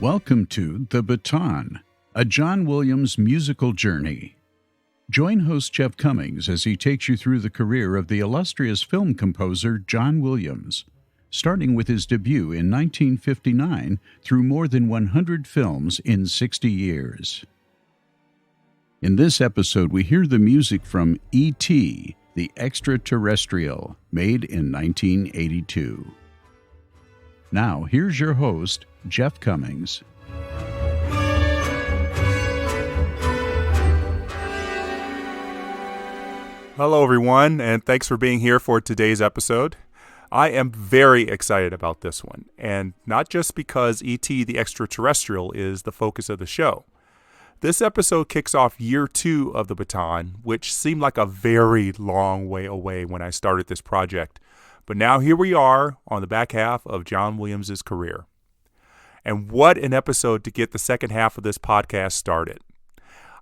Welcome to The Baton, a John Williams musical journey. Join host Jeff Cummings as he takes you through the career of the illustrious film composer John Williams, starting with his debut in 1959 through more than 100 films in 60 years. In this episode, we hear the music from E.T., the Extra-Terrestrial, made in 1982. Now, here's your host, Jeff Cummings. Hello, everyone, and thanks for being here for today's episode. I am very excited about this one, and not just because E.T. the Extra-Terrestrial is the focus of the show. This episode kicks off year 2 of The Baton, which seemed like a very long way away when I started this project. But now here we are on the back half of John Williams' career. And what an episode to get the second half of this podcast started.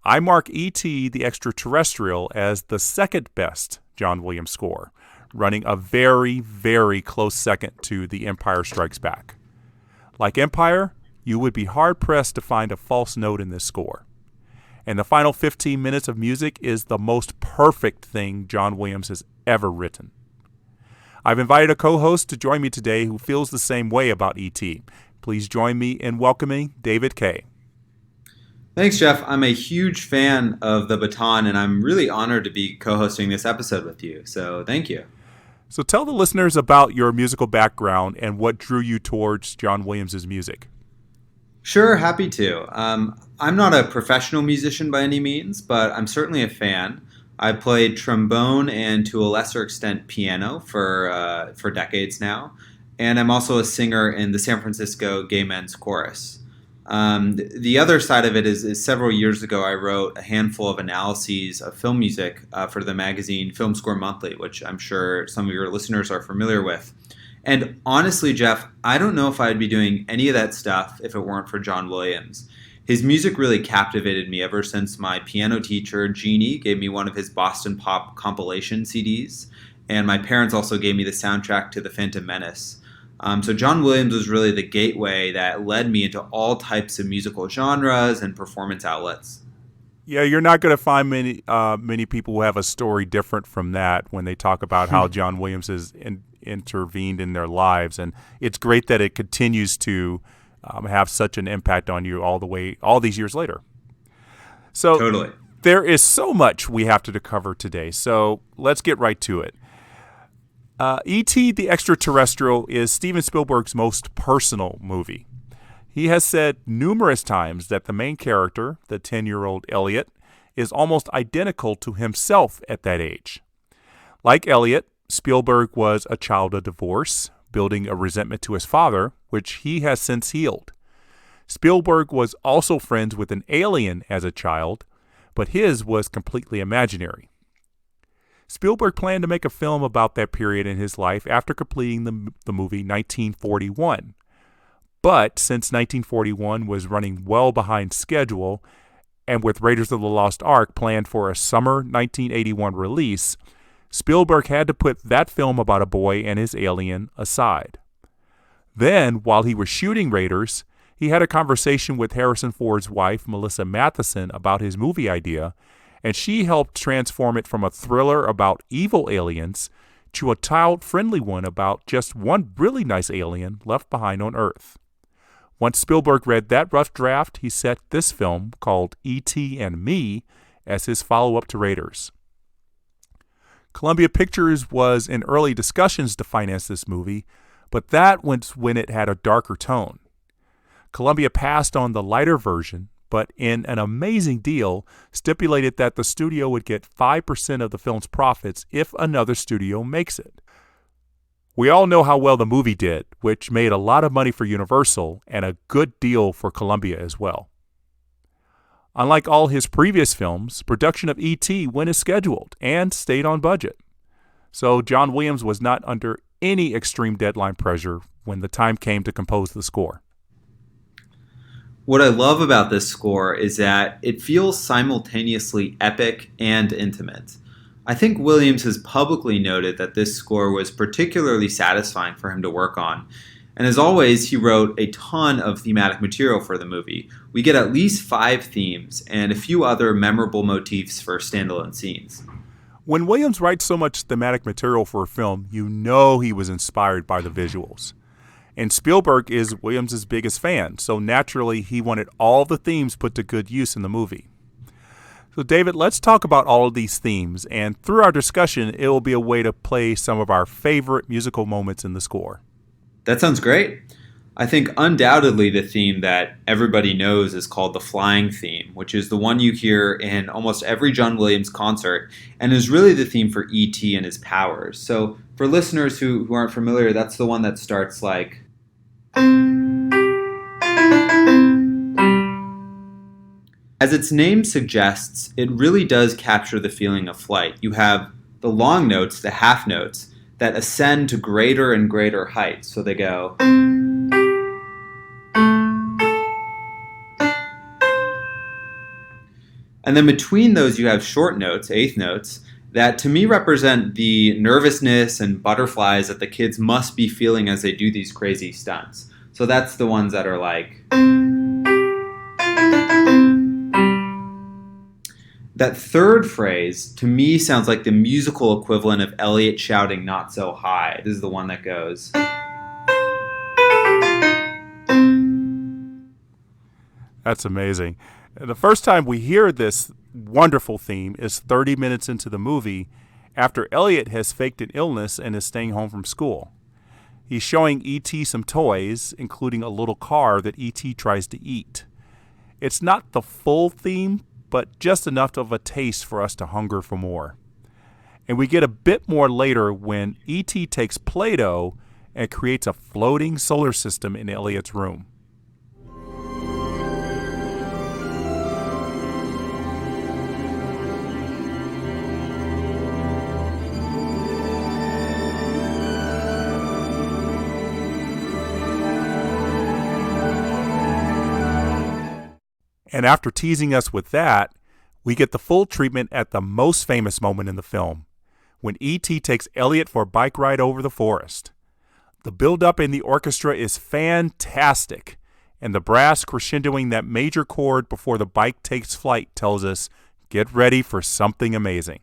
I mark E.T. the Extra-Terrestrial as the second best John Williams score, running a very, very close second to The Empire Strikes Back. Like Empire, you would be hard-pressed to find a false note in this score. And the final 15 minutes of music is the most perfect thing John Williams has ever written. I've invited a co-host to join me today who feels the same way about E.T. Please join me in welcoming David Kay. Thanks, Jeff. I'm a huge fan of The Baton, and I'm really honored to be co-hosting this episode with you. So thank you. So tell the listeners about your musical background and what drew you towards John Williams' music. Sure, happy to. I'm not a professional musician by any means, but I'm certainly a fan. I played trombone and, to a lesser extent, piano for decades now. And I'm also a singer in the San Francisco Gay Men's Chorus. The other side of it is several years ago, I wrote a handful of analyses of film music for the magazine Film Score Monthly, which I'm sure some of your listeners are familiar with. And honestly, Jeff, I don't know if I'd be doing any of that stuff if it weren't for John Williams. His music really captivated me ever since my piano teacher, Jeannie, gave me one of his Boston Pop compilation CDs. And my parents also gave me the soundtrack to The Phantom Menace. So John Williams was really the gateway that led me into all types of musical genres and performance outlets. Yeah, you're not going to find many people who have a story different from that when they talk about how John Williams has intervened in their lives. And it's great that it continues to have such an impact on you all these years later. So Totally. There is so much we have to cover today. So let's get right to it. E.T. the Extra-Terrestrial is Steven Spielberg's most personal movie. He has said numerous times that the main character, the 10-year-old Elliot, is almost identical to himself at that age. Like Elliot, Spielberg was a child of divorce, building a resentment to his father, which he has since healed. Spielberg was also friends with an alien as a child, but his was completely imaginary. Spielberg planned to make a film about that period in his life after completing the movie 1941. But since 1941 was running well behind schedule, and with Raiders of the Lost Ark planned for a summer 1981 release, Spielberg had to put that film about a boy and his alien aside. Then, while he was shooting Raiders, he had a conversation with Harrison Ford's wife, Melissa Matheson, about his movie idea, and she helped transform it from a thriller about evil aliens to a child-friendly one about just one really nice alien left behind on Earth. Once Spielberg read that rough draft, he set this film, called E.T. and Me, as his follow-up to Raiders. Columbia Pictures was in early discussions to finance this movie, but that was when it had a darker tone. Columbia passed on the lighter version, but in an amazing deal, stipulated that the studio would get 5% of the film's profits if another studio makes it. We all know how well the movie did, which made a lot of money for Universal and a good deal for Columbia as well. Unlike all his previous films, production of E.T. went as scheduled and stayed on budget. So John Williams was not under any extreme deadline pressure when the time came to compose the score. What I love about this score is that it feels simultaneously epic and intimate. I think Williams has publicly noted that this score was particularly satisfying for him to work on. And as always, he wrote a ton of thematic material for the movie. We get at least 5 themes and a few other memorable motifs for standalone scenes. When Williams writes so much thematic material for a film, you know he was inspired by the visuals. And Spielberg is Williams' biggest fan, so naturally he wanted all the themes put to good use in the movie. So David, let's talk about all of these themes, and through our discussion, it will be a way to play some of our favorite musical moments in the score. That sounds great. I think undoubtedly the theme that everybody knows is called the flying theme, which is the one you hear in almost every John Williams concert and is really the theme for E.T. and his powers. So for listeners who aren't familiar, that's the one that starts like... As its name suggests, it really does capture the feeling of flight. You have the long notes, the half notes, that ascend to greater and greater heights. So they go... And then between those you have short notes, eighth notes, that to me represent the nervousness and butterflies that the kids must be feeling as they do these crazy stunts. So that's the ones that are like... That third phrase, to me, sounds like the musical equivalent of Elliot shouting "not so high." This is the one that goes... That's amazing. The first time we hear this wonderful theme is 30 minutes into the movie after Elliot has faked an illness and is staying home from school. He's showing E.T. some toys, including a little car that E.T. tries to eat. It's not the full theme, but just enough of a taste for us to hunger for more. And we get a bit more later when E.T. takes Play-Doh and creates a floating solar system in Elliot's room. And after teasing us with that, we get the full treatment at the most famous moment in the film, when E.T. takes Elliot for a bike ride over the forest. The build-up in the orchestra is fantastic, and the brass crescendoing that major chord before the bike takes flight tells us, get ready for something amazing.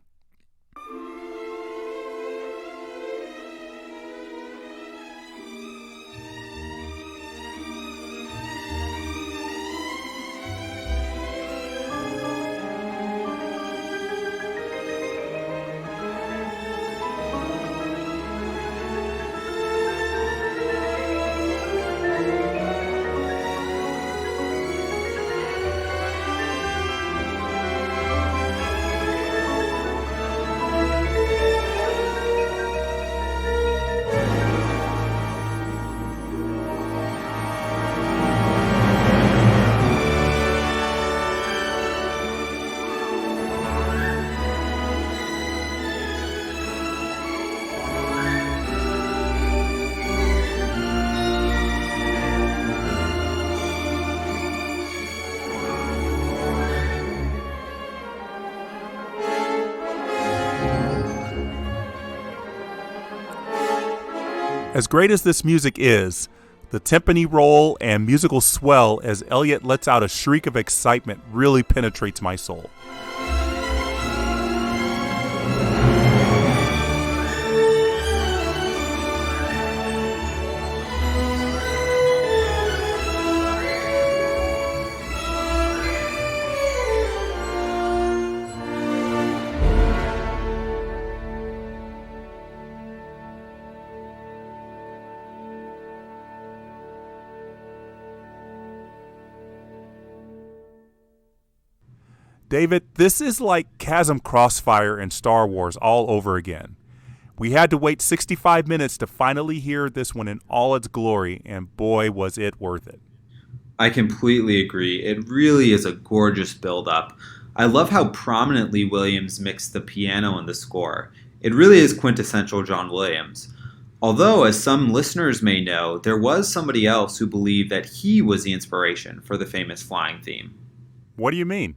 As great as this music is, the timpani roll and musical swell as Elliot lets out a shriek of excitement really penetrates my soul. David, this is like Chasm Crossfire in Star Wars all over again. We had to wait 65 minutes to finally hear this one in all its glory, and boy, was it worth it. I completely agree. It really is a gorgeous build-up. I love how prominently Williams mixed the piano in the score. It really is quintessential John Williams. Although, as some listeners may know, there was somebody else who believed that he was the inspiration for the famous flying theme. What do you mean?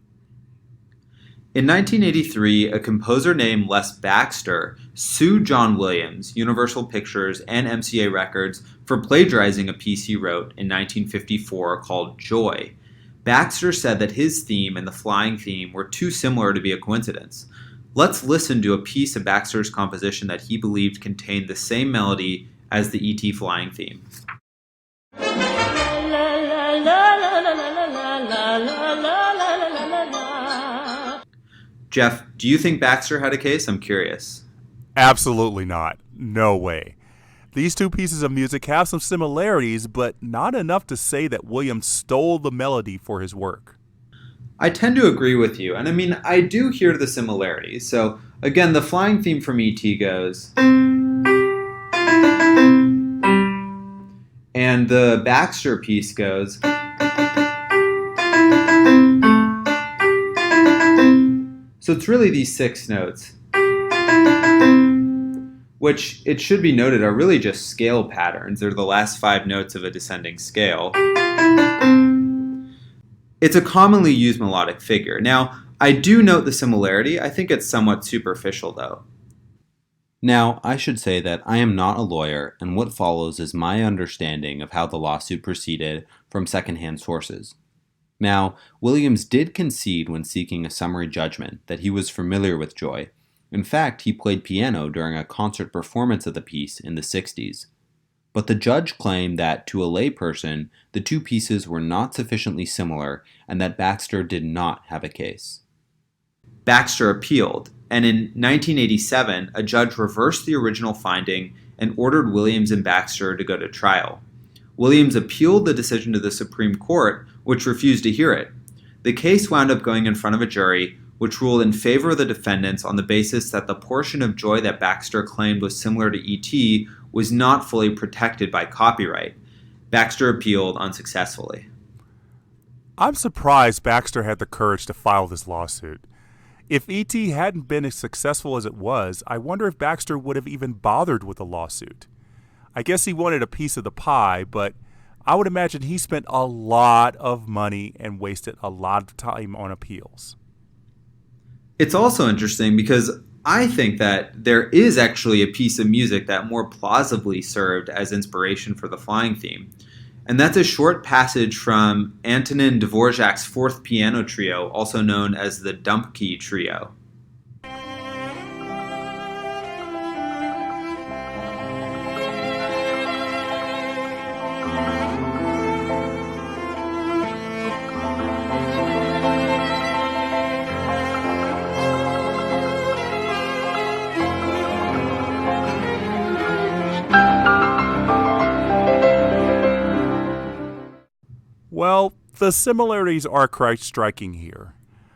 In 1983, a composer named Les Baxter sued John Williams, Universal Pictures, and MCA Records for plagiarizing a piece he wrote in 1954 called Joy. Baxter said that his theme and the flying theme were too similar to be a coincidence. Let's listen to a piece of Baxter's composition that he believed contained the same melody as the E.T. flying theme. Jeff, do you think Baxter had a case? I'm curious. Absolutely not. No way. These two pieces of music have some similarities, but not enough to say that Williams stole the melody for his work. I tend to agree with you, and I mean, I do hear the similarities. So, again, the flying theme from E.T. goes, and the Baxter piece goes, so it's really these 6 notes, which, it should be noted, are really just scale patterns. They're the last 5 notes of a descending scale. It's a commonly used melodic figure. Now, I do note the similarity. I think it's somewhat superficial, though. Now, I should say that I am not a lawyer, and what follows is my understanding of how the lawsuit proceeded from secondhand sources. Now, Williams did concede when seeking a summary judgment that he was familiar with Joy. In fact, he played piano during a concert performance of the piece in the 60s. But the judge claimed that, to a layperson, the two pieces were not sufficiently similar and that Baxter did not have a case. Baxter appealed, and in 1987, a judge reversed the original finding and ordered Williams and Baxter to go to trial. Williams appealed the decision to the Supreme Court, which refused to hear it. The case wound up going in front of a jury, which ruled in favor of the defendants on the basis that the portion of Joy that Baxter claimed was similar to E.T. was not fully protected by copyright. Baxter appealed unsuccessfully. I'm surprised Baxter had the courage to file this lawsuit. If E.T. hadn't been as successful as it was, I wonder if Baxter would have even bothered with a lawsuit. I guess he wanted a piece of the pie, but I would imagine he spent a lot of money and wasted a lot of time on appeals. It's also interesting because I think that there is actually a piece of music that more plausibly served as inspiration for the flying theme. And that's a short passage from Antonin Dvorak's Fourth Piano Trio, also known as the Dump Key Trio. Well, the similarities are quite striking here.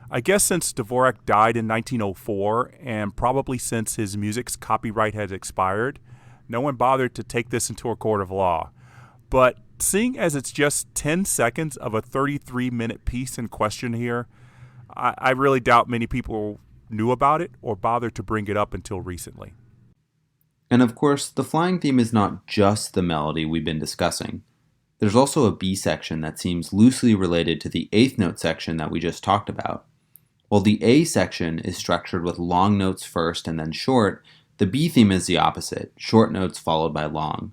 I guess since Dvorak died in 1904, and probably since his music's copyright had expired, no one bothered to take this into a court of law. But seeing as it's just 10 seconds of a 33-minute piece in question here, I really doubt many people knew about it or bothered to bring it up until recently. And of course, the flying theme is not just the melody we've been discussing. There's also a B section that seems loosely related to the eighth note section that we just talked about. While the A section is structured with long notes first and then short, the B theme is the opposite, short notes followed by long.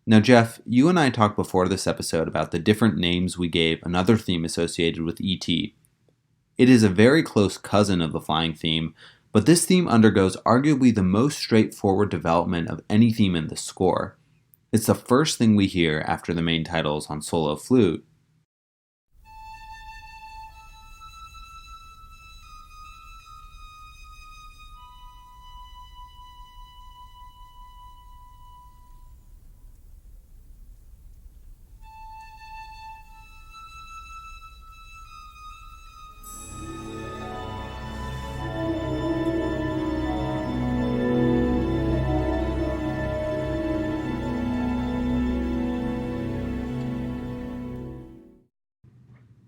Now, Jeff, you and I talked before this episode about the different names we gave another theme associated with E.T. It is a very close cousin of the flying theme, but this theme undergoes arguably the most straightforward development of any theme in the score. It's the first thing we hear after the main titles on solo flute.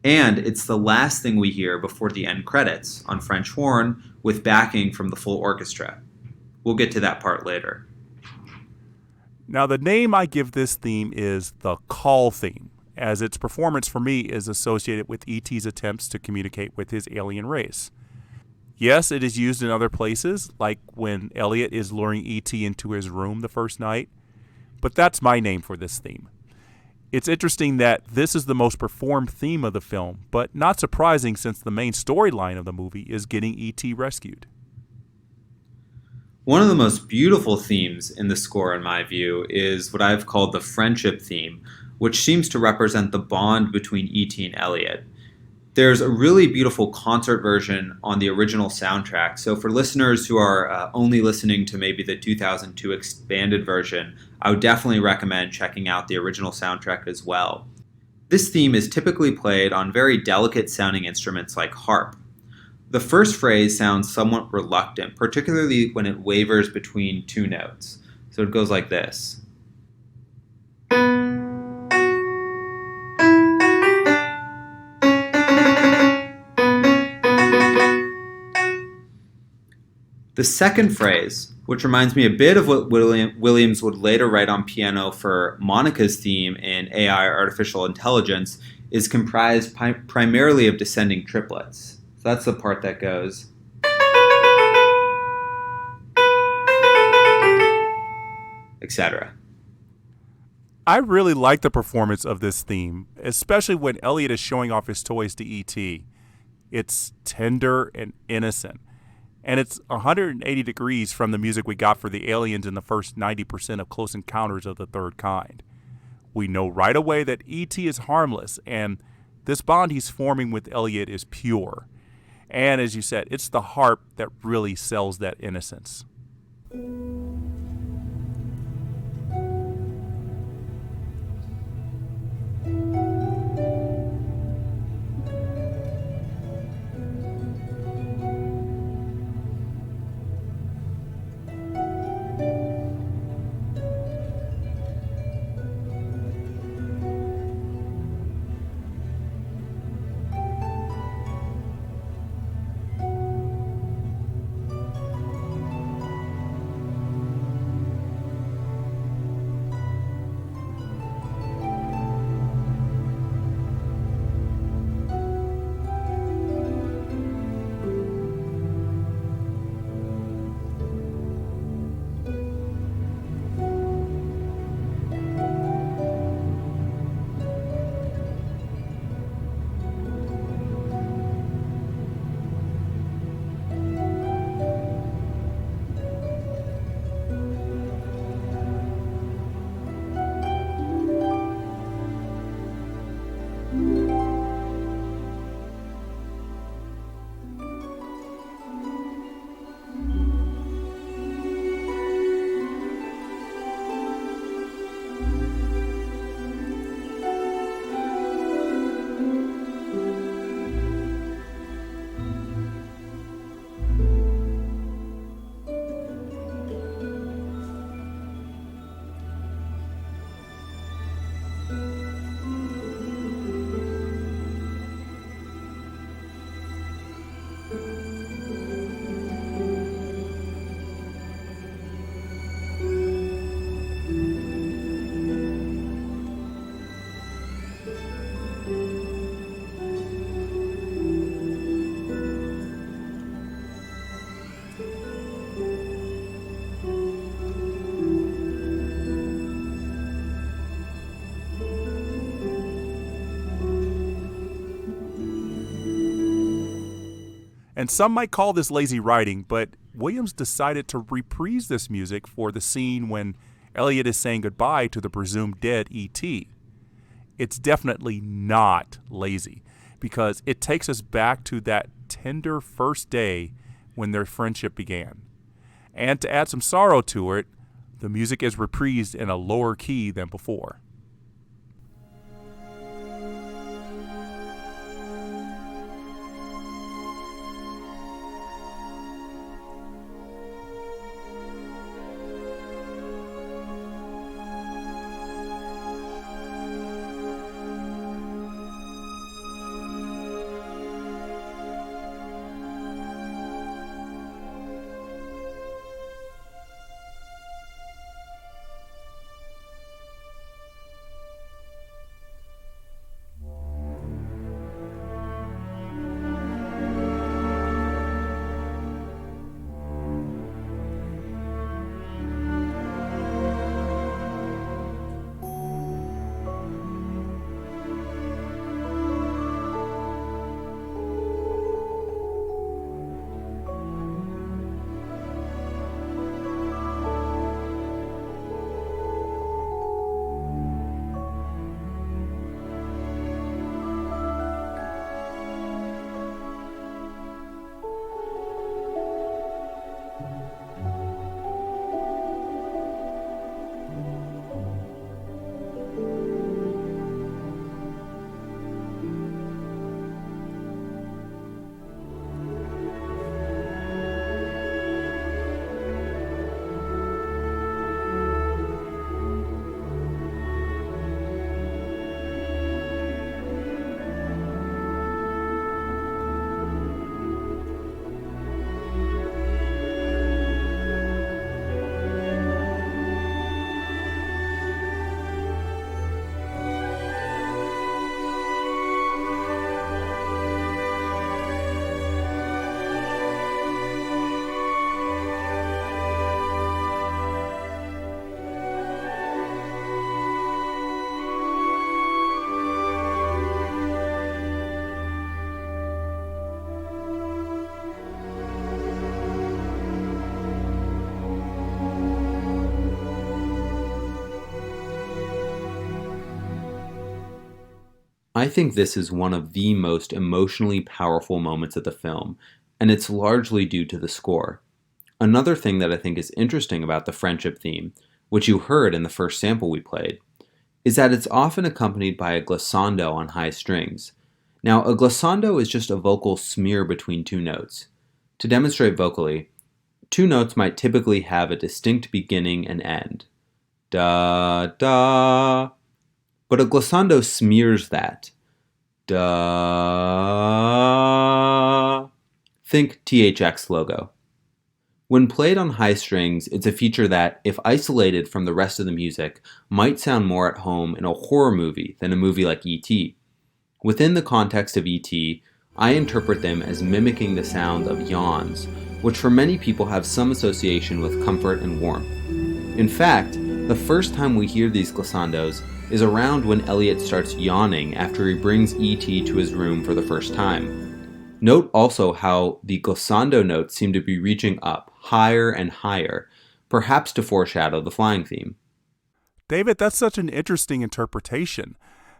And it's the last thing we hear before the end credits on French horn with backing from the full orchestra. We'll get to that part later. Now, the name I give this theme is the call theme, as its performance for me is associated with E.T.'s attempts to communicate with his alien race. Yes, it is used in other places, like when Elliot is luring E.T. into his room the first night, but that's my name for this theme. It's interesting that this is the most performed theme of the film, but not surprising since the main storyline of the movie is getting E.T. rescued. One of the most beautiful themes in the score, in my view, is what I've called the friendship theme, which seems to represent the bond between E.T. and Elliot. There's a really beautiful concert version on the original soundtrack. So for listeners who are only listening to maybe the 2002 expanded version, I would definitely recommend checking out the original soundtrack as well. This theme is typically played on very delicate sounding instruments like harp. The first phrase sounds somewhat reluctant, particularly when it wavers between two notes. So it goes like this. The second phrase, which reminds me a bit of what Williams would later write on piano for Monica's theme in AI, Artificial Intelligence, is comprised primarily of descending triplets. So that's the part that goes. Etc. I really like the performance of this theme, especially when Elliot is showing off his toys to E.T. It's tender and innocent, and it's 180 degrees from the music we got for the aliens in the first 90% of Close Encounters of the Third Kind. We know right away that E.T. is harmless, and this bond he's forming with Elliot is pure. And as you said, it's the harp that really sells that innocence. And some might call this lazy writing, but Williams decided to reprise this music for the scene when Elliot is saying goodbye to the presumed dead E.T. It's definitely not lazy, because it takes us back to that tender first day when their friendship began. And to add some sorrow to it, the music is reprised in a lower key than before. I think this is one of the most emotionally powerful moments of the film, and it's largely due to the score. Another thing that I think is interesting about the friendship theme, which you heard in the first sample we played, is that it's often accompanied by a glissando on high strings. Now, a glissando is just a vocal smear between two notes. To demonstrate vocally, two notes might typically have a distinct beginning and end. Da, da. But a glissando smears that. Da. Think THX logo. When played on high strings, it's a feature that, if isolated from the rest of the music, might sound more at home in a horror movie than a movie like E.T. Within the context of E.T., I interpret them as mimicking the sound of yawns, which for many people have some association with comfort and warmth. In fact, the first time we hear these glissandos is around when Elliot starts yawning after he brings E.T. to his room for the first time. Note also how the glissando notes seem to be reaching up, higher and higher, perhaps to foreshadow the flying theme. David, that's such an interesting interpretation.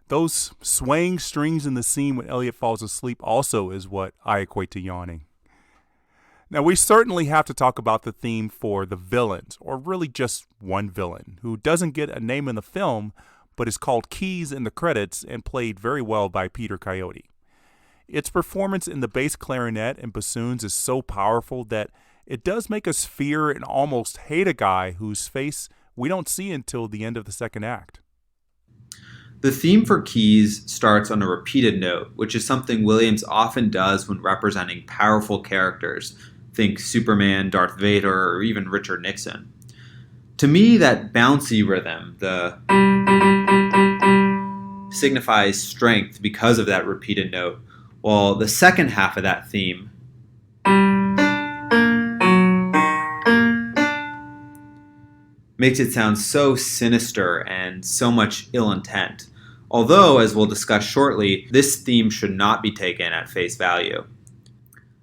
Those swaying strings in the scene when Elliot falls asleep also is what I equate to yawning. Now, we certainly have to talk about the theme for the villains, or really just one villain, who doesn't get a name in the film, but is called Keys in the credits and played very well by Peter Coyote. Its performance in the bass clarinet and bassoons is so powerful that it does make us fear and almost hate a guy whose face we don't see until the end of the second act. The theme for Keys starts on a repeated note, which is something Williams often does when representing powerful characters. Think Superman, Darth Vader, or even Richard Nixon. To me, that bouncy rhythm, signifies strength because of that repeated note, while the second half of that theme makes it sound so sinister and so much ill intent. Although, as we'll discuss shortly, this theme should not be taken at face value.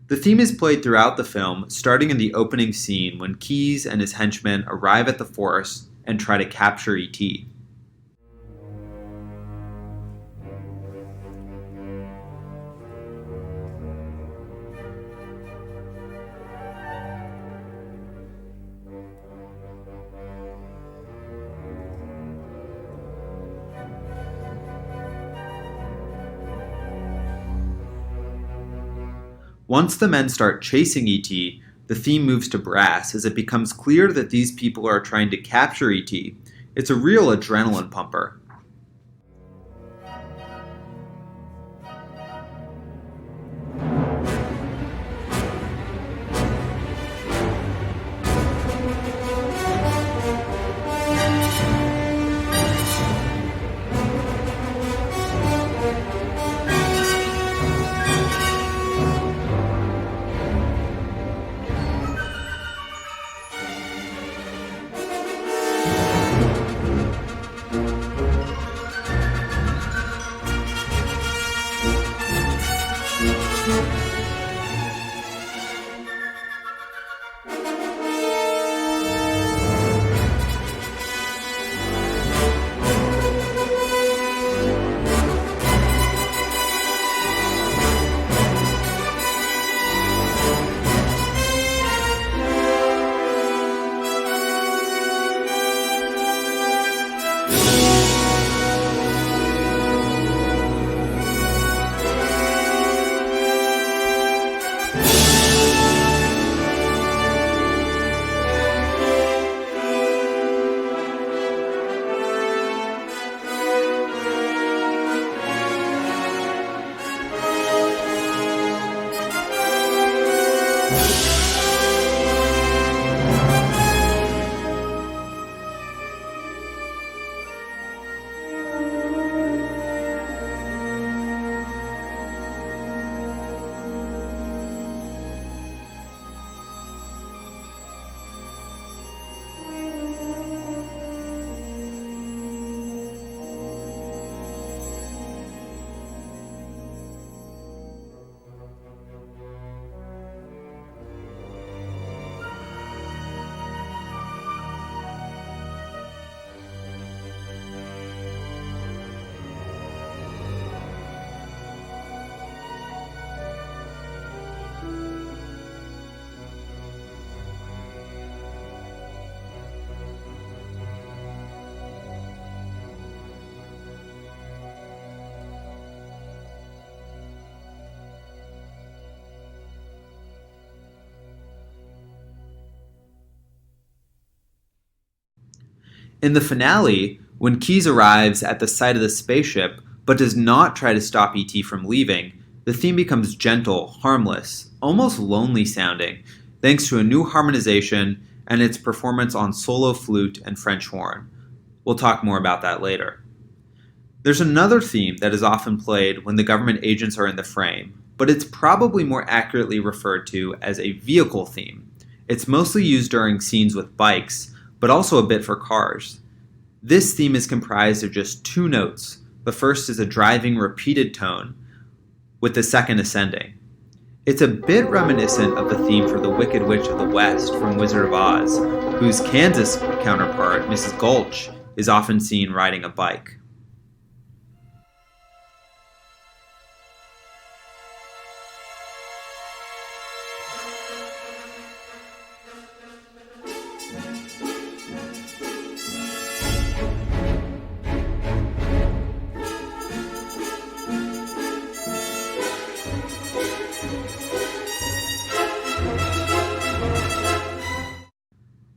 The theme is played throughout the film, starting in the opening scene when Keys and his henchmen arrive at the forest and try to capture E.T. Once the men start chasing E.T., the theme moves to brass as it becomes clear that these people are trying to capture E.T. It's a real adrenaline pumper. In the finale, when Keyes arrives at the site of the spaceship but does not try to stop E.T. from leaving, the theme becomes gentle, harmless, almost lonely sounding, thanks to a new harmonization and its performance on solo flute and French horn. We'll talk more about that later. There's another theme that is often played when the government agents are in the frame, but it's probably more accurately referred to as a vehicle theme. It's mostly used during scenes with bikes, but also a bit for cars. This theme is comprised of just 2 notes. The first is a driving repeated tone, with the second ascending. It's a bit reminiscent of the theme for the Wicked Witch of the West from Wizard of Oz, whose Kansas counterpart, Mrs. Gulch, is often seen riding a bike.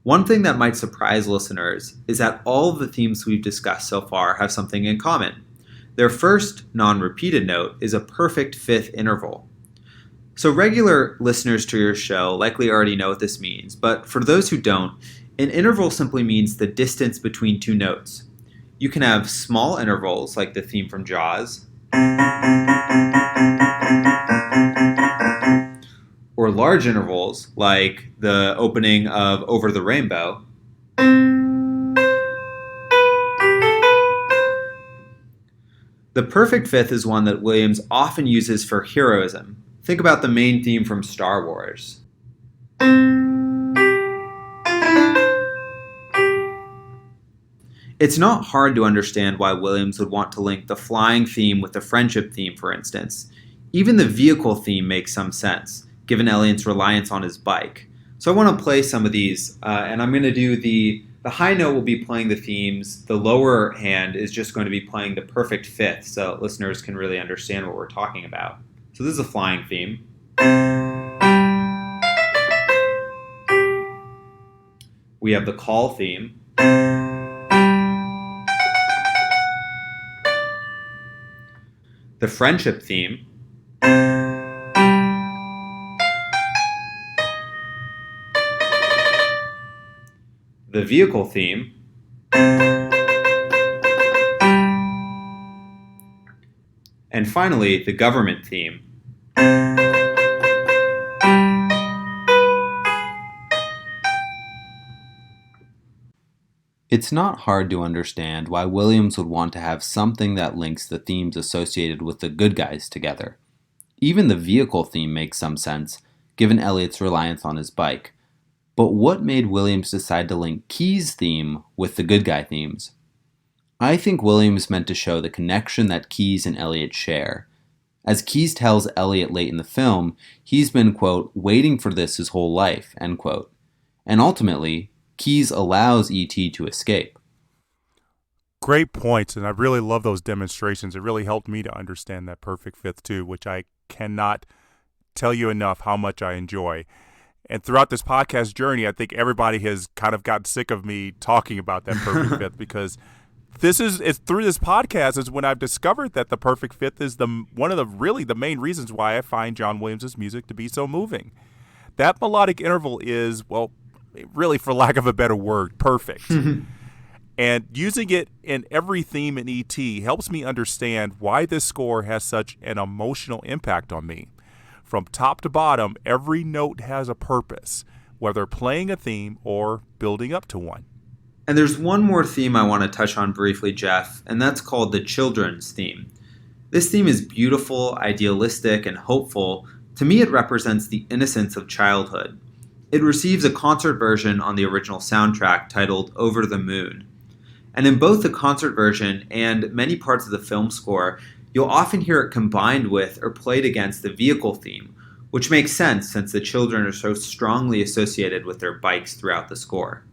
One thing that might surprise listeners is that all of the themes we've discussed so far have something in common. Their first non-repeated note is a perfect fifth interval. So regular listeners to your show likely already know what this means, but for those who don't, an interval simply means the distance between 2 notes. You can have small intervals like the theme from Jaws, or large intervals like the opening of Over the Rainbow. The perfect fifth is one that Williams often uses for heroism. Think about the main theme from Star Wars. It's not hard to understand why Williams would want to link the flying theme with the friendship theme, for instance. Even the vehicle theme makes some sense, given Elliot's reliance on his bike. So I want to play some of these, and I'm going to do the high note will be playing the themes. The lower hand is just going to be playing the perfect fifth, so listeners can really understand what we're talking about. So this is a flying theme. We have the call theme. The friendship theme. The vehicle theme, and finally, the government theme. It's not hard to understand why Williams would want to have something that links the themes associated with the good guys together. Even the vehicle theme makes some sense, given Elliot's reliance on his bike. But what made Williams decide to link Keyes' theme with the good guy themes? I think Williams meant to show the connection that Keyes and Elliot share. As Keyes tells Elliot late in the film, he's been, quote, waiting for this his whole life, end quote. And ultimately, Keyes allows E.T. to escape. Great points, and I really love those demonstrations. It really helped me to understand that perfect fifth too, which I cannot tell you enough how much I enjoy. And throughout this podcast journey, I think everybody has kind of gotten sick of me talking about that perfect fifth, because it's through this podcast is when I've discovered that the perfect fifth is one of the main reasons why I find John Williams' music to be so moving. That melodic interval is, well, really, for lack of a better word, perfect. And using it in every theme in E.T. helps me understand why this score has such an emotional impact on me. From top to bottom, every note has a purpose, whether playing a theme or building up to one. And there's one more theme I want to touch on briefly, Jeff, and that's called the children's theme. This theme is beautiful, idealistic, and hopeful. To me, it represents the innocence of childhood. It receives a concert version on the original soundtrack titled Over the Moon. And in both the concert version and many parts of the film score, you'll often hear it combined with or played against the vehicle theme, which makes sense since the children are so strongly associated with their bikes throughout the score.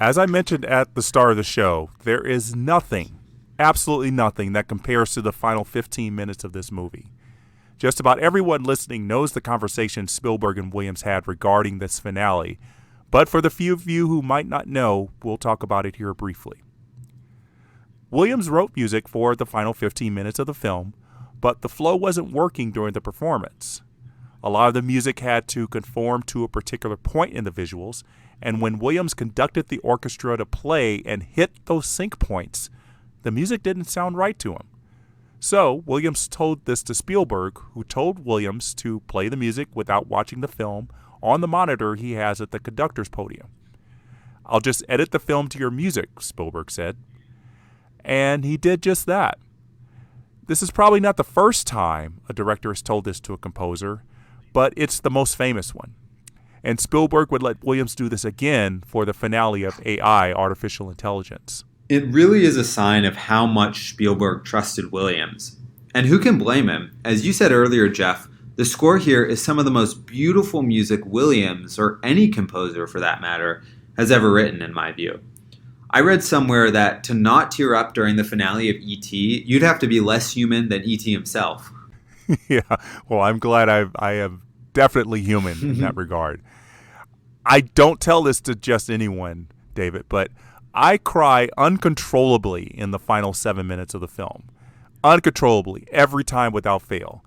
As I mentioned at the start of the show, there is nothing, absolutely nothing, that compares to the final 15 minutes of this movie. Just about everyone listening knows the conversation Spielberg and Williams had regarding this finale, but for the few of you who might not know, we'll talk about it here briefly. Williams wrote music for the final 15 minutes of the film, but the flow wasn't working during the performance. A lot of the music had to conform to a particular point in the visuals, and when Williams conducted the orchestra to play and hit those sync points, the music didn't sound right to him. So Williams told this to Spielberg, who told Williams to play the music without watching the film on the monitor he has at the conductor's podium. "I'll just edit the film to your music," Spielberg said. And he did just that. This is probably not the first time a director has told this to a composer, but it's the most famous one. And Spielberg would let Williams do this again for the finale of AI, Artificial Intelligence. It really is a sign of how much Spielberg trusted Williams. And who can blame him? As you said earlier, Jeff, the score here is some of the most beautiful music Williams, or any composer for that matter, has ever written, in my view. I read somewhere that to not tear up during the finale of E.T., you'd have to be less human than E.T. himself. Yeah, well, I'm glad I am definitely human in that regard. I don't tell this to just anyone, David, but I cry uncontrollably in the final 7 minutes of the film. Uncontrollably, every time without fail.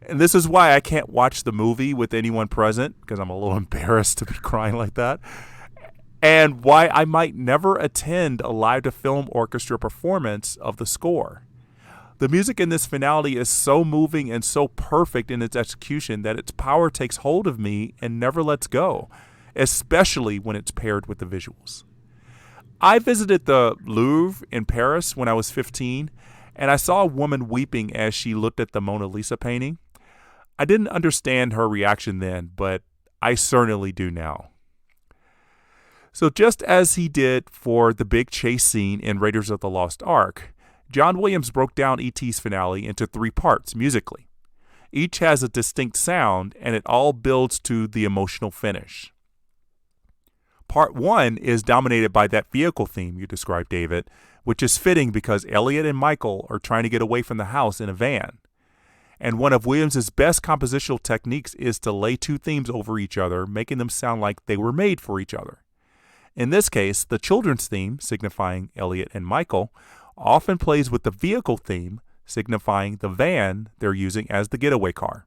And this is why I can't watch the movie with anyone present, because I'm a little embarrassed to be crying like that. And why I might never attend a live-to-film orchestra performance of the score. The music in this finale is so moving and so perfect in its execution that its power takes hold of me and never lets go, especially when it's paired with the visuals. I visited the Louvre in Paris when I was 15, and I saw a woman weeping as she looked at the Mona Lisa painting. I didn't understand her reaction then, but I certainly do now. So just as he did for the big chase scene in Raiders of the Lost Ark, John Williams broke down E.T.'s finale into 3 parts musically. Each has a distinct sound, and it all builds to the emotional finish. Part 1 is dominated by that vehicle theme you described, David, which is fitting because Elliot and Michael are trying to get away from the house in a van. And one of Williams' best compositional techniques is to lay 2 themes over each other, making them sound like they were made for each other. In this case, the children's theme, signifying Elliot and Michael, often plays with the vehicle theme, signifying the van they're using as the getaway car.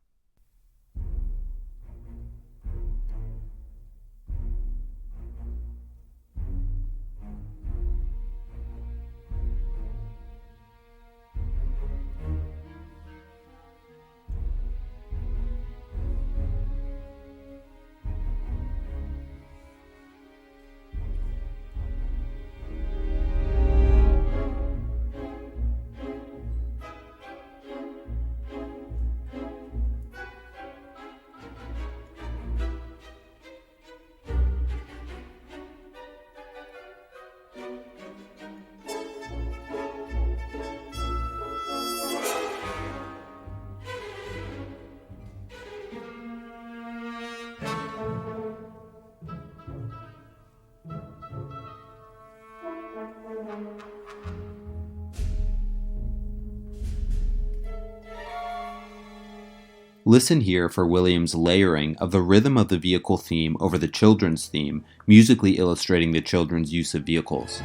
Listen here for Williams' layering of the rhythm of the vehicle theme over the children's theme, musically illustrating the children's use of vehicles.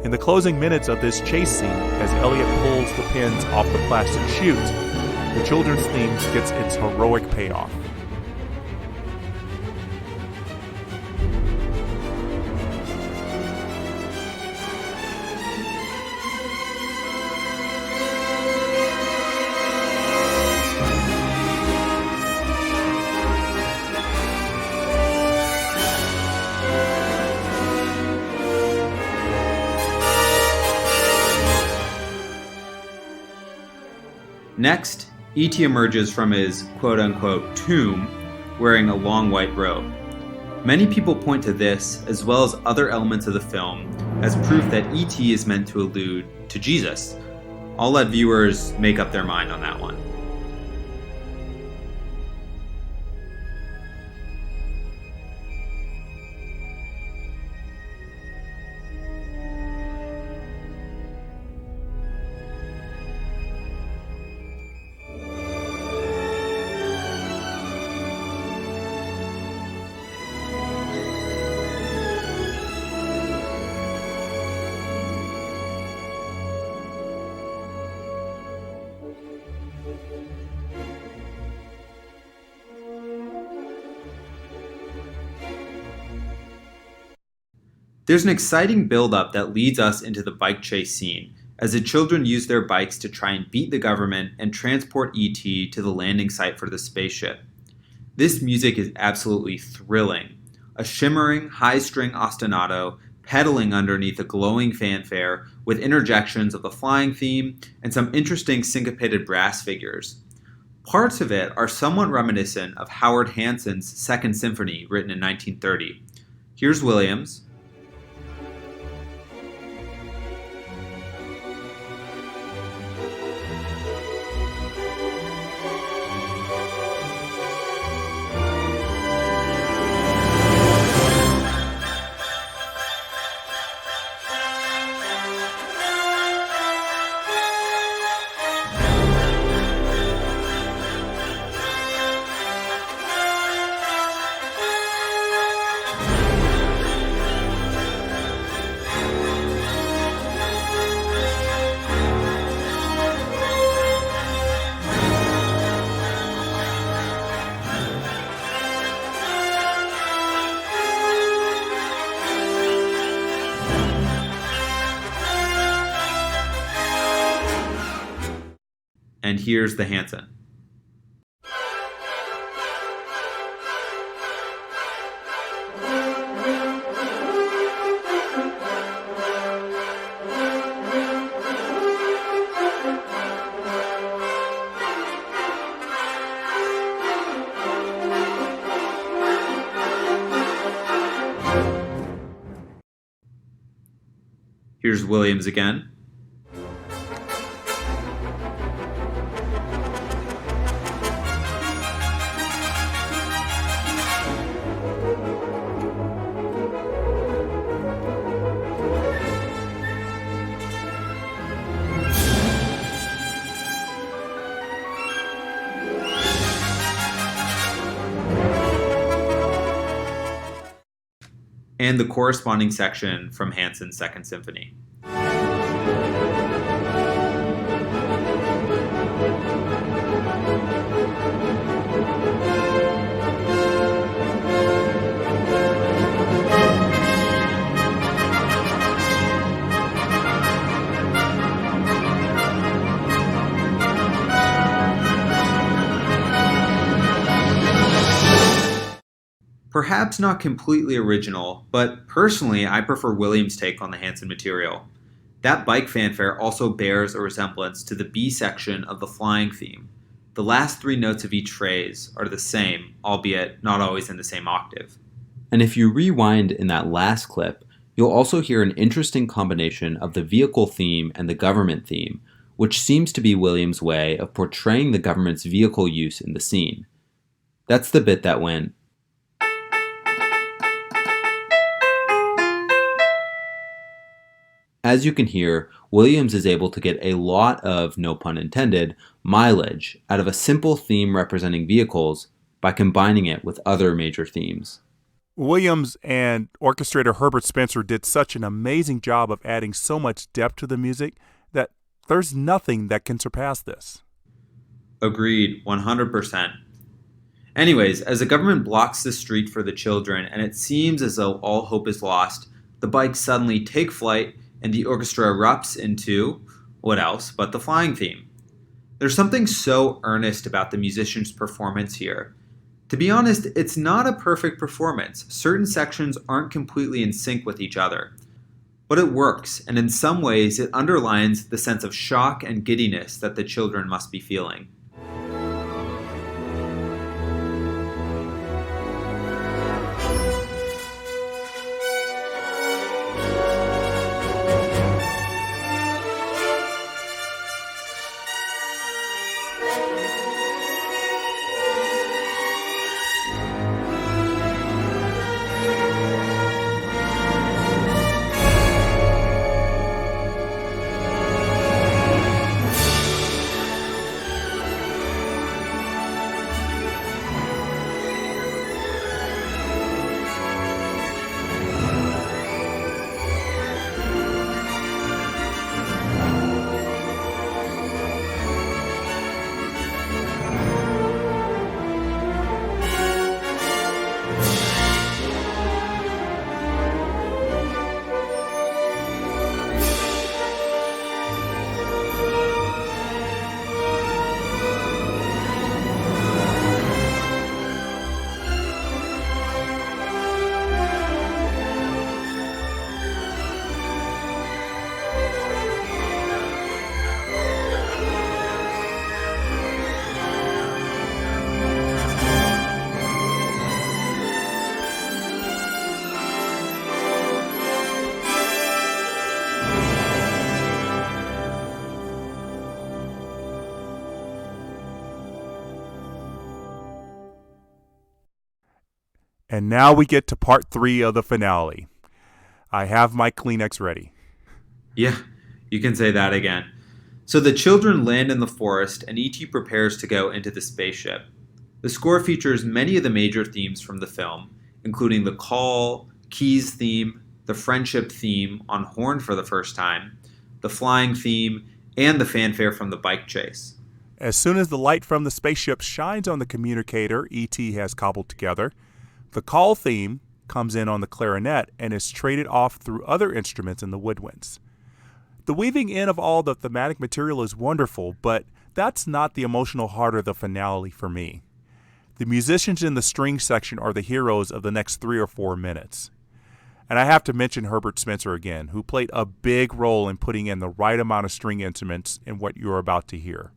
In the closing minutes of this chase scene, as Elliot pulls the pins off the plastic chute, the children's theme gets its heroic payoff. Next, E.T. emerges from his quote-unquote tomb wearing a long white robe. Many people point to this, as well as other elements of the film, as proof that E.T. is meant to allude to Jesus. I'll let viewers make up their mind on that one. There's an exciting build-up that leads us into the bike chase scene, as the children use their bikes to try and beat the government and transport E.T. to the landing site for the spaceship. This music is absolutely thrilling. A shimmering, high-string ostinato, pedaling underneath a glowing fanfare, with interjections of the flying theme and some interesting syncopated brass figures. Parts of it are somewhat reminiscent of Howard Hanson's Second Symphony, written in 1930. Here's Williams. And here's the Hanson. Here's Williams again. And the corresponding section from Hanson's Second Symphony. Perhaps not completely original, but personally I prefer Williams' take on the Hanson material. That bike fanfare also bears a resemblance to the B section of the flying theme. The last three notes of each phrase are the same, albeit not always in the same octave. And if you rewind in that last clip, you'll also hear an interesting combination of the vehicle theme and the government theme, which seems to be Williams' way of portraying the government's vehicle use in the scene. That's the bit that went. As you can hear, Williams is able to get a lot of, no pun intended, mileage out of a simple theme representing vehicles by combining it with other major themes. Williams and orchestrator Herbert Spencer did such an amazing job of adding so much depth to the music that there's nothing that can surpass this. Agreed, 100%. Anyways, as the government blocks the street for the children and it seems as though all hope is lost, the bikes suddenly take flight and the orchestra erupts into, what else but the flying theme. There's something so earnest about the musicians' performance here. To be honest, it's not a perfect performance. Certain sections aren't completely in sync with each other. But it works, and in some ways it underlines the sense of shock and giddiness that the children must be feeling. And now we get to part 3 of the finale. I have my Kleenex ready. Yeah, you can say that again. So the children land in the forest and E.T. prepares to go into the spaceship. The score features many of the major themes from the film, including the call, Key's theme, the friendship theme on horn for the first time, the flying theme, and the fanfare from the bike chase. As soon as the light from the spaceship shines on the communicator E.T. has cobbled together, the call theme comes in on the clarinet and is traded off through other instruments in the woodwinds. The weaving in of all the thematic material is wonderful, but that's not the emotional heart of the finale for me. The musicians in the string section are the heroes of the next 3 or 4 minutes. And I have to mention Herbert Spencer again, who played a big role in putting in the right amount of string instruments in what you're about to hear.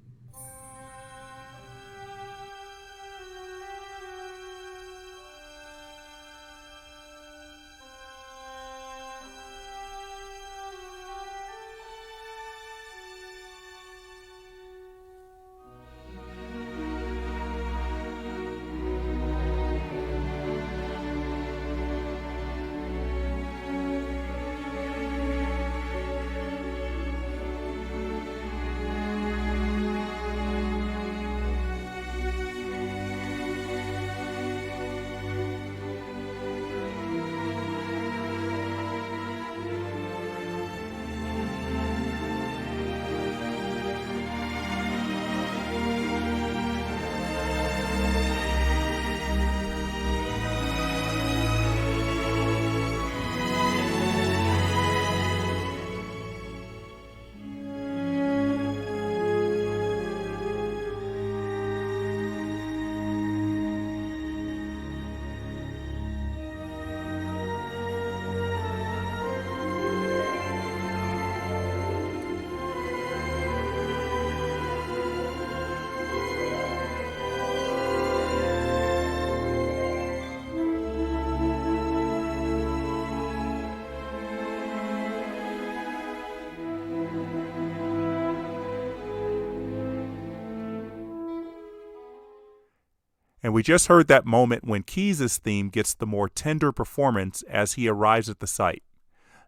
And we just heard that moment when Keyes' theme gets the more tender performance as he arrives at the site.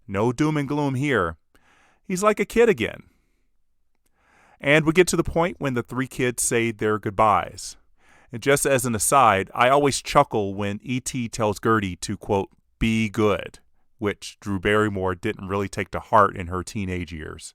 No doom and gloom here. He's like a kid again. And we get to the point when the 3 kids say their goodbyes. And just as an aside, I always chuckle when E.T. tells Gertie to, quote, be good, which Drew Barrymore didn't really take to heart in her teenage years.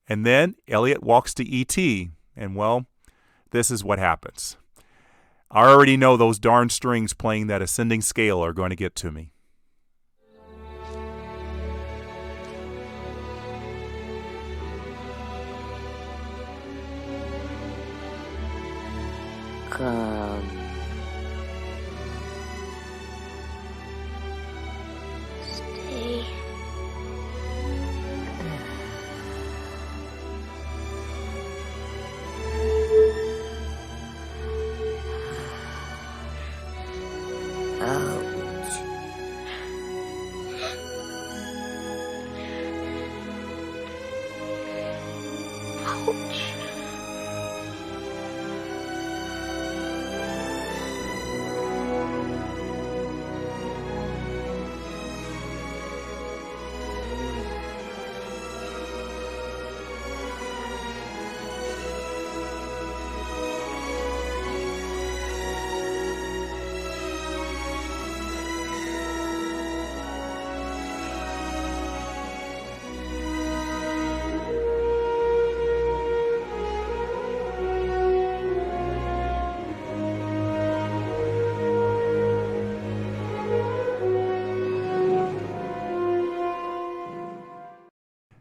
And then Elliot walks to E.T., and well, this is what happens. I already know those darn strings playing that ascending scale are going to get to me. Come. Stay. Ouch. Ouch.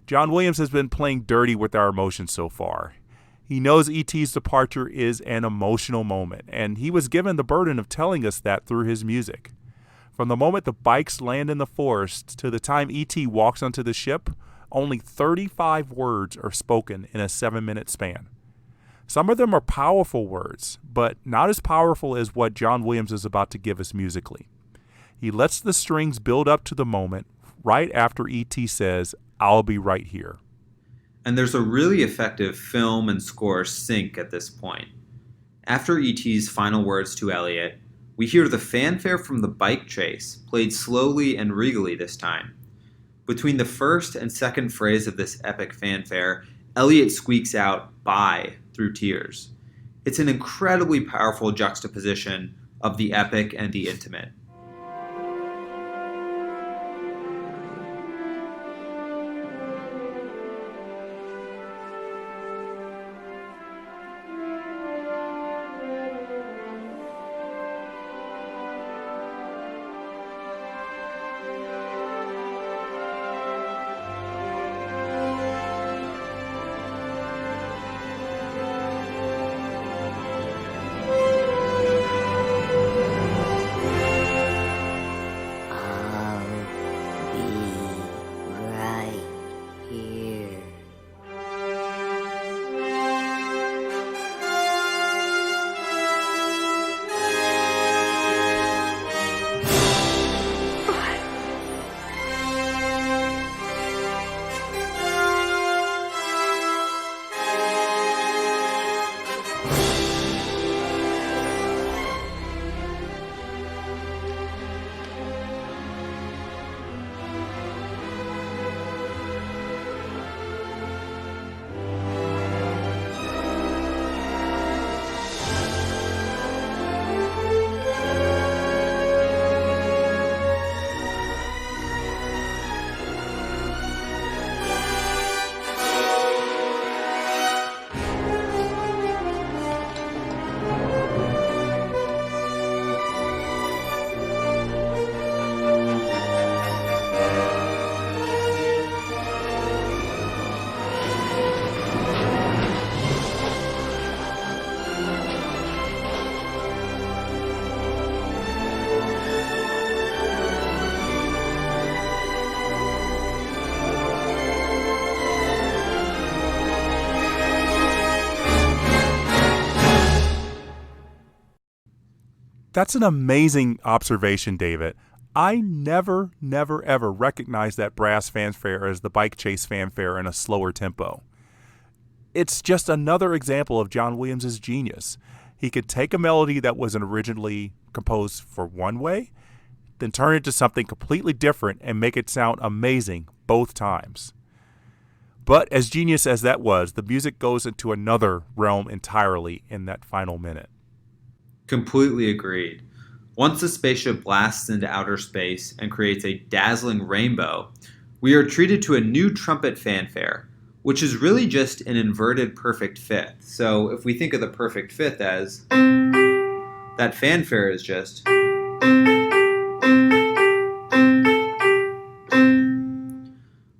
John Williams has been playing dirty with our emotions so far. He knows E.T.'s departure is an emotional moment, and he was given the burden of telling us that through his music. From the moment the bikes land in the forest to the time E.T. walks onto the ship, only 35 words are spoken in a 7-minute span. Some of them are powerful words, but not as powerful as what John Williams is about to give us musically. He lets the strings build up to the moment right after E.T. says, I'll be right here. And there's a really effective film and score sync at this point. After E.T.'s final words to Elliot, we hear the fanfare from the bike chase, played slowly and regally this time. Between the first and second phrase of this epic fanfare, Elliot squeaks out, bye, through tears. It's an incredibly powerful juxtaposition of the epic and the intimate. That's an amazing observation, David. I never, ever recognized that brass fanfare as the bike chase fanfare in a slower tempo. It's just another example of John Williams' genius. He could take a melody that was originally composed for one way, then turn it to something completely different and make it sound amazing both times. But as genius as that was, the music goes into another realm entirely in that final minute. Completely agreed. Once the spaceship blasts into outer space and creates a dazzling rainbow, we are treated to a new trumpet fanfare, which is really just an inverted perfect fifth. So if we think of the perfect fifth as, that fanfare is just,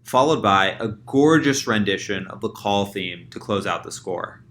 followed by a gorgeous rendition of the call theme to close out the score.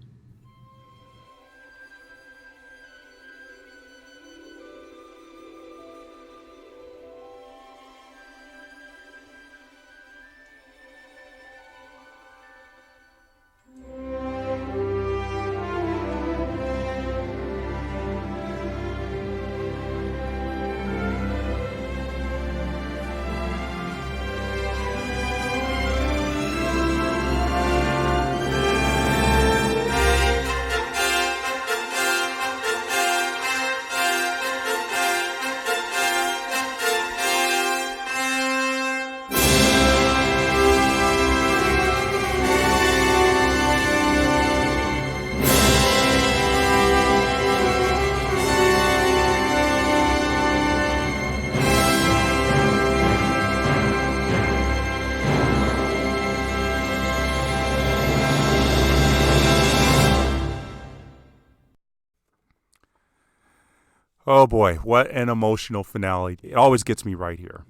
Oh boy, what an emotional finale. It always gets me right here.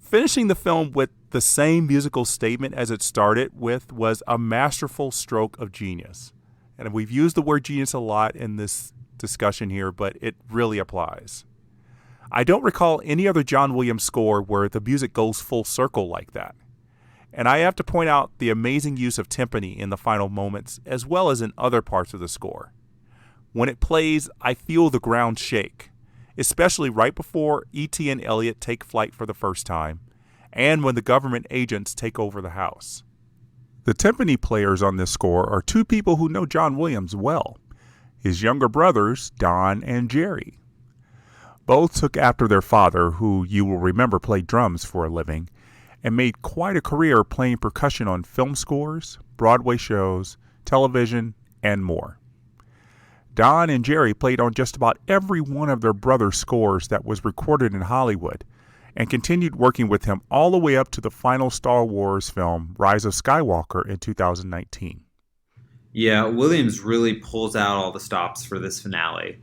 Finishing the film with the same musical statement as it started with was a masterful stroke of genius. And we've used the word genius a lot in this discussion here, but it really applies. I don't recall any other John Williams score where the music goes full circle like that. And I have to point out the amazing use of timpani in the final moments as well as in other parts of the score. When it plays, I feel the ground shake, especially right before E.T. and Elliot take flight for the first time, and when the government agents take over the house. The timpani players on this score are two people who know John Williams well, his younger brothers, Don and Jerry. Both took after their father, who you will remember played drums for a living, and made quite a career playing percussion on film scores, Broadway shows, television, and more. Don and Jerry played on just about every one of their brothers' scores that was recorded in Hollywood, and continued working with him all the way up to the final Star Wars film, Rise of Skywalker, in 2019. Yeah, Williams really pulls out all the stops for this finale.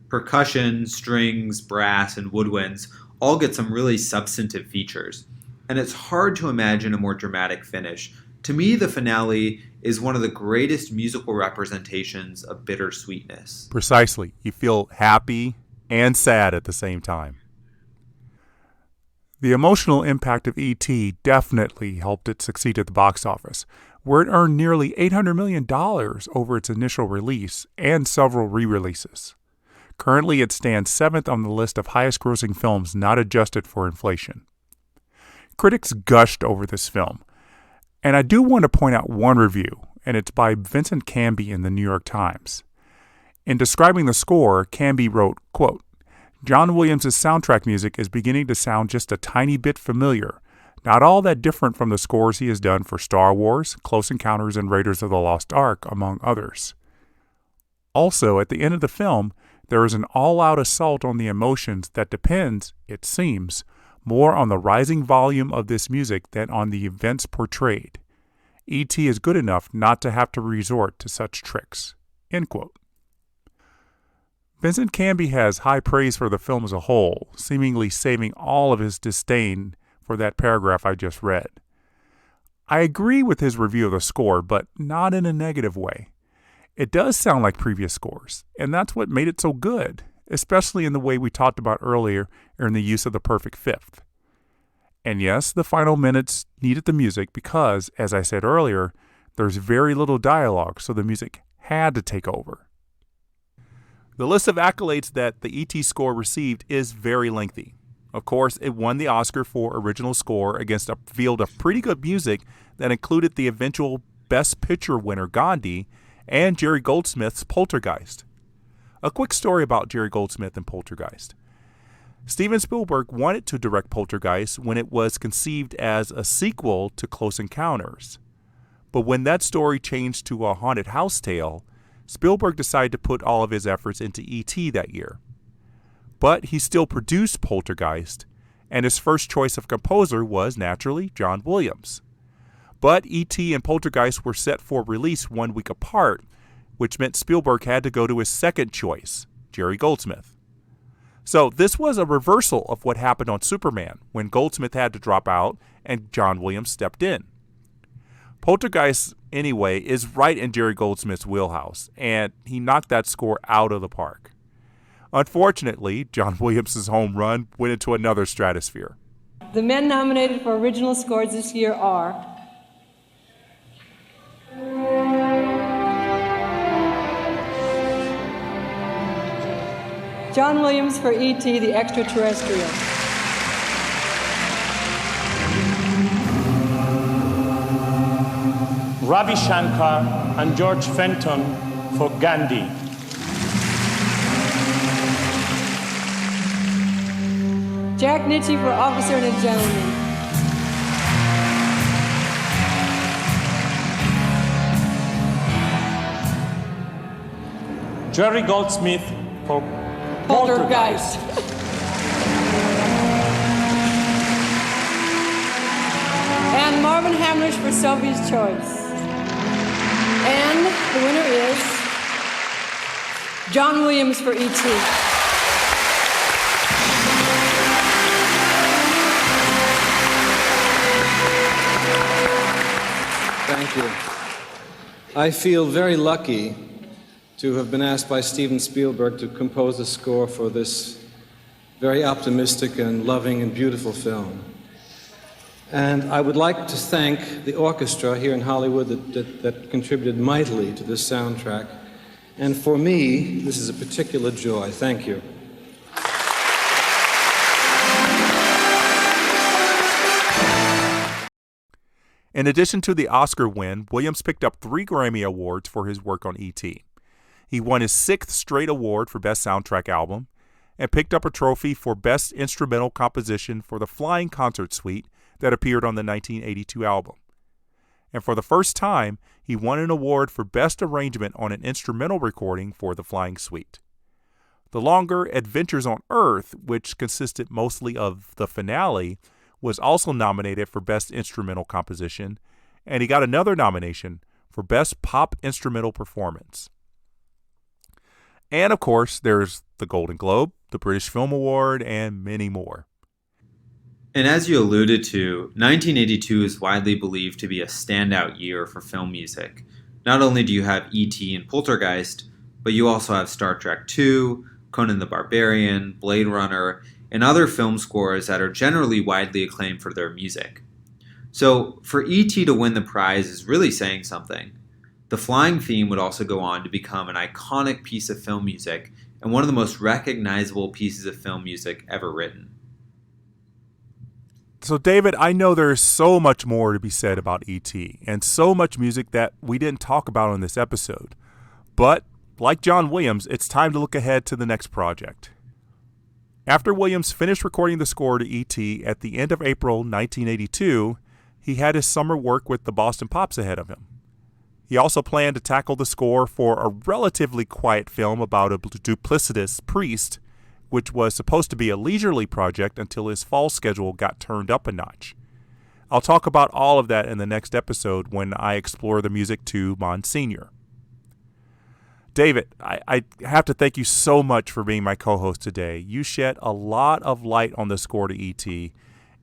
Percussion, strings, brass, and woodwinds all get some really substantive features, and it's hard to imagine a more dramatic finish. To me, the finale is one of the greatest musical representations of bittersweetness. Precisely. You feel happy and sad at the same time. The emotional impact of E.T. definitely helped it succeed at the box office, where it earned nearly $800 million over its initial release and several re-releases. Currently, it stands 7th on the list of highest-grossing films not adjusted for inflation. Critics gushed over this film, and I do want to point out one review, and it's by Vincent Canby in the New York Times. In describing the score, Canby wrote, quote, "John Williams' soundtrack music is beginning to sound just a tiny bit familiar, not all that different from the scores he has done for Star Wars, Close Encounters, and Raiders of the Lost Ark, among others. Also, at the end of the film, there is an all-out assault on the emotions that depends, it seems, more on the rising volume of this music than on the events portrayed. E.T. is good enough not to have to resort to such tricks." End quote. Vincent Canby has high praise for the film as a whole, seemingly saving all of his disdain for that paragraph I just read. I agree with his review of the score, but not in a negative way. It does sound like previous scores, and that's what made it so good, especially in the way we talked about earlier in the use of the perfect fifth. And yes, the final minutes needed the music because, as I said earlier, there's very little dialogue, so the music had to take over. The list of accolades that the E.T. score received is very lengthy. Of course, it won the Oscar for original score against a field of pretty good music that included the eventual Best Picture winner Gandhi and Jerry Goldsmith's Poltergeist. A quick story about Jerry Goldsmith and Poltergeist. Steven Spielberg wanted to direct Poltergeist when it was conceived as a sequel to Close Encounters. But when that story changed to a haunted house tale, Spielberg decided to put all of his efforts into E.T. that year. But he still produced Poltergeist, and his first choice of composer was, naturally, John Williams. But E.T. and Poltergeist were set for release 1 week apart, which meant Spielberg had to go to his second choice, Jerry Goldsmith. So this was a reversal of what happened on Superman, when Goldsmith had to drop out and John Williams stepped in. Poltergeist, anyway, is right in Jerry Goldsmith's wheelhouse, and he knocked that score out of the park. Unfortunately, John Williams' home run went into another stratosphere. The men nominated for original scores this year are John Williams for E.T. the Extra-Terrestrial, Ravi Shankar and George Fenton for Gandhi. Jack Nitzsche for Officer and a Gentleman, Jerry Goldsmith for Poltergeist. And Marvin Hamlish for Sophie's Choice. And the winner is John Williams for E.T. Thank you. I feel very lucky to have been asked by Steven Spielberg to compose the score for this very optimistic and loving and beautiful film. And I would like to thank the orchestra here in Hollywood that contributed mightily to this soundtrack. And for me, this is a particular joy. Thank you. In addition to the Oscar win, Williams picked up 3 Grammy Awards for his work on E.T. He won his 6th straight award for Best Soundtrack Album and picked up a trophy for Best Instrumental Composition for the Flying Concert Suite that appeared on the 1982 album. And for the first time, he won an award for Best Arrangement on an instrumental recording for the Flying Suite. The longer Adventures on Earth, which consisted mostly of the finale, was also nominated for Best Instrumental Composition, and he got another nomination for Best Pop Instrumental Performance. And of course, there's the Golden Globe, the British Film Award, and many more. And as you alluded to, 1982 is widely believed to be a standout year for film music. Not only do you have E.T. and Poltergeist, but you also have Star Trek II, Conan the Barbarian, Blade Runner, and other film scores that are generally widely acclaimed for their music. So for E.T. to win the prize is really saying something. The flying theme would also go on to become an iconic piece of film music and one of the most recognizable pieces of film music ever written. So David, I know there's so much more to be said about E.T. and so much music that we didn't talk about on this episode. But like John Williams, it's time to look ahead to the next project. After Williams finished recording the score to E.T. at the end of April 1982, he had his summer work with the Boston Pops ahead of him. He also planned to tackle the score for a relatively quiet film about a duplicitous priest, which was supposed to be a leisurely project until his fall schedule got turned up a notch. I'll talk about all of that in the next episode when I explore the music to Monsignor. David, I have to thank you so much for being my co-host today. You shed a lot of light on the score to E.T.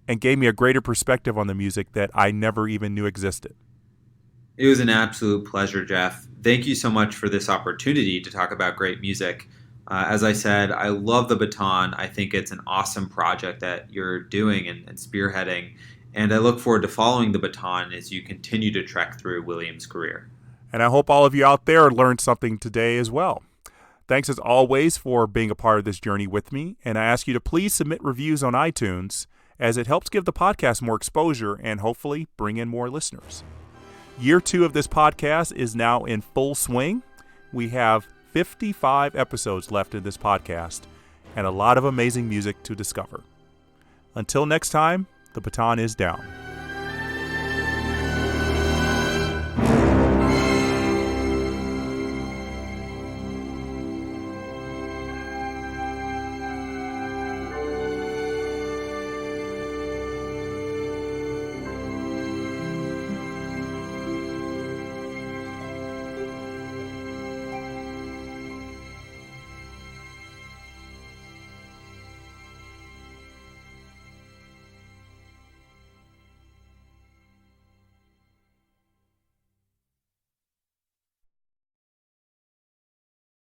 and gave me a greater perspective on the music that I never even knew existed. It was an absolute pleasure, Jeff. Thank you so much for this opportunity to talk about great music. As I said, I love The Baton. I think it's an awesome project that you're doing and spearheading, and I look forward to following The Baton as you continue to trek through Williams' career. And I hope all of you out there learned something today as well. Thanks as always for being a part of this journey with me, and I ask you to please submit reviews on iTunes as it helps give the podcast more exposure and hopefully bring in more listeners. Year 2 of this podcast is now in full swing. We have 55 episodes left in this podcast and a lot of amazing music to discover. Until next time, the baton is down.